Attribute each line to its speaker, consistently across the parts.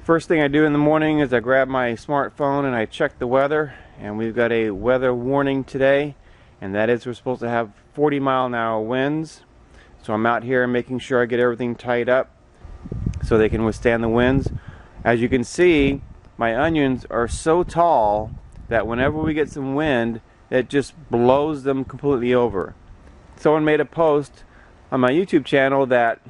Speaker 1: First thing I do in the morning is I grab my smartphone and I check the weather, and we've got a weather warning today, and that is we're supposed to have 40-mile-an-hour winds. So I'm out here making sure I get everything tied up so they can withstand the winds. As you can see, my onions are so tall that whenever we get some wind, it just blows them completely over. Someone made a post on my YouTube channel that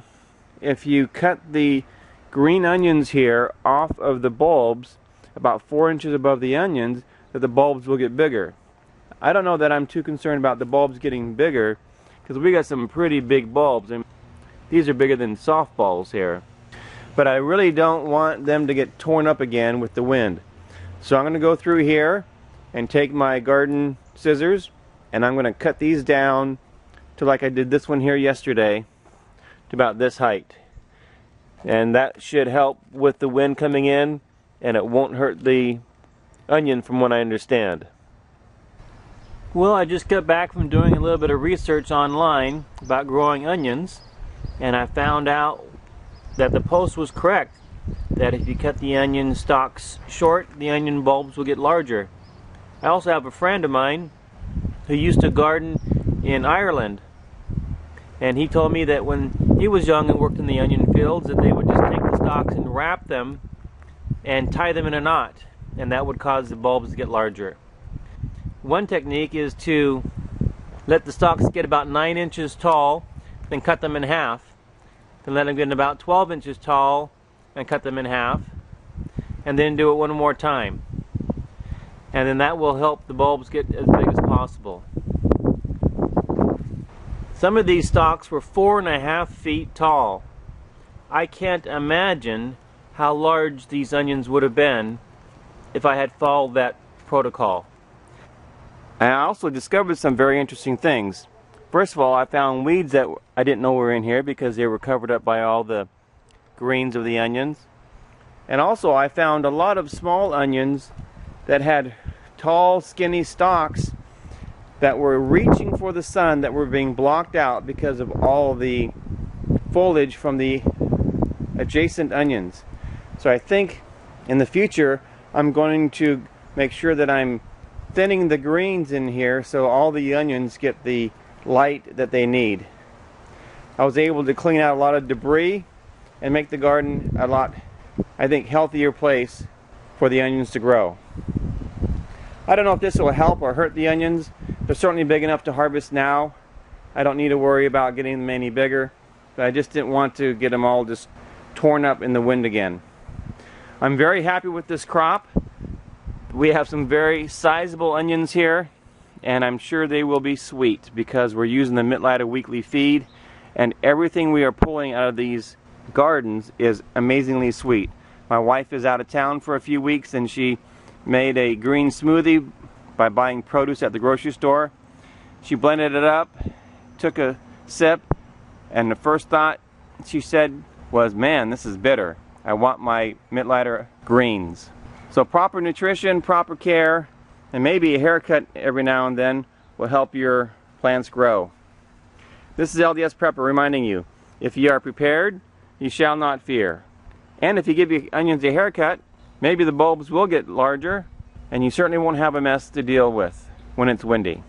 Speaker 1: if you cut the green onions here off of the bulbs about 4 inches above the onions, that the bulbs will get bigger. I don't know that I'm too concerned about the bulbs getting bigger, because we got some pretty big bulbs, and these are bigger than softballs here. But I really don't want them to get torn up again with the wind. So I'm going to go through here and take my garden scissors, and I'm going to cut these down to, like I did this one here yesterday, to about this height. And that should help with the wind coming in, and it won't hurt the onion from what I understand. Well, I just got back from doing a little bit of research online about growing onions, and I found out that the post was correct, that if you cut the onion stalks short, the onion bulbs will get larger. I also have a friend of mine who used to garden in Ireland, and he told me that when he was young and worked in the onion fields, that they would just take the stalks and wrap them and tie them in a knot, and that would cause the bulbs to get larger. One technique is to let the stalks get about 9 inches tall, then cut them in half. Then let them get about 12 inches tall and cut them in half. And then do it one more time. And then that will help the bulbs get as big as possible. Some of these stalks were 4.5 feet tall. I can't imagine how large these onions would have been if I had followed that protocol. And I also discovered some very interesting things. First of all, I found weeds that I didn't know were in here because they were covered up by all the greens of the onions. And also I found a lot of small onions that had tall, skinny stalks that were reaching for the sun, that were being blocked out because of all the foliage from the adjacent onions. So I think in the future I'm going to make sure that I'm thinning the greens in here so all the onions get the light that they need. I was able to clean out a lot of debris and make the garden a lot, I think, healthier place for the onions to grow. I don't know if this will help or hurt the onions. They're certainly big enough to harvest now. I don't need to worry about getting them any bigger, but I just didn't want to get them all just torn up in the wind again. I'm very happy with this crop. We have some very sizable onions here, and I'm sure they will be sweet because we're using the Mittleider weekly feed, and everything we are pulling out of these gardens is amazingly sweet. My wife is out of town for a few weeks, and she made a green smoothie by buying produce at the grocery store. She blended it up, took a sip, and the first thought she said was, "Man, this is bitter. I want my Mittleider greens." So proper nutrition, proper care, and maybe a haircut every now and then will help your plants grow. This is LDS Prepper reminding you, if you are prepared, you shall not fear. And if you give your onions a haircut, maybe the bulbs will get larger, and you certainly won't have a mess to deal with when it's windy.